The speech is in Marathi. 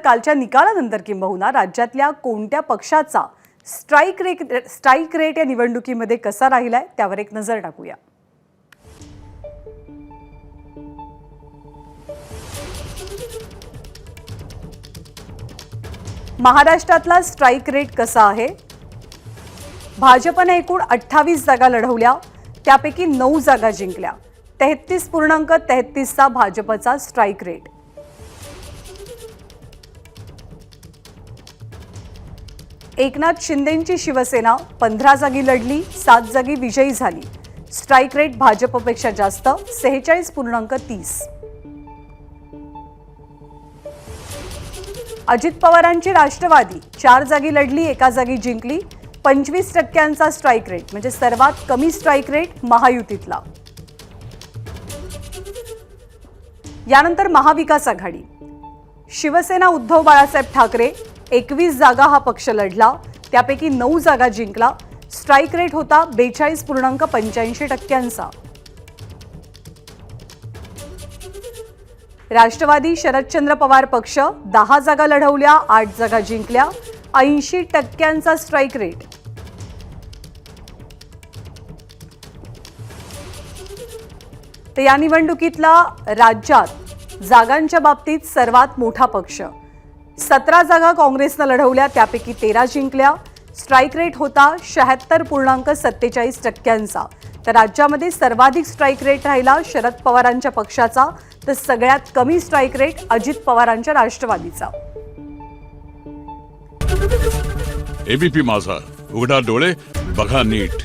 कालच्या निकालानंतर किंबहुना राज्यातल्या कोणत्या पक्षाचा स्ट्राईक रेट या निवडणुकीमध्ये कसा राहिलाय त्यावर एक नजर टाकूया। महाराष्ट्रातला स्ट्राईक रेट कसा आहे? भाजपने एकूण 28 जागा लढवल्या, त्यापैकी 9 जागा जिंकल्या। 33.33 भाजपचा स्ट्राईक रेट। एकनाथ शिंदेंची शिवसेना 15 जागी लढली, 7 जागी विजयी झाली। स्ट्राईक रेट भाजपपेक्षा जास्त 46.30। अजित पवारांची राष्ट्रवादी 4 जागी लढली, 1 जागी जिंकली। 25% स्ट्राईक रेट म्हणजे सर्वात कमी स्ट्राईक रेट महायुतीतला। यानंतर महाविकास आघाडी, शिवसेना उद्धव बाळासाहेब ठाकरे 21 जागा हा पक्ष लढला, त्यापैकी 9 जागा जिंकला। स्ट्राईक रेट होता 42.85%। राष्ट्रवादी शरदचंद्र पवार पक्ष 10 जागा लढवल्या, 8 जागा जिंकल्या। 80% स्ट्राईक रेट। तर या निवडणुकीतला राज्यात जागांच्या बाबतीत सर्वात मोठा पक्ष 17 जागा काँग्रेसने लढवल्या, त्यापैकी 13 जिंकल्या। स्ट्राईक रेट होता 76.47%। तर राज्यामध्ये सर्वाधिक स्ट्राईक रेट राहिला शरद पवारांच्या पक्षाचा, तर सगळ्यात कमी स्ट्राईक रेट अजित पवारांच्या राष्ट्रवादीचा। एबीपी माझा, उघडा डोळे बघा नीट।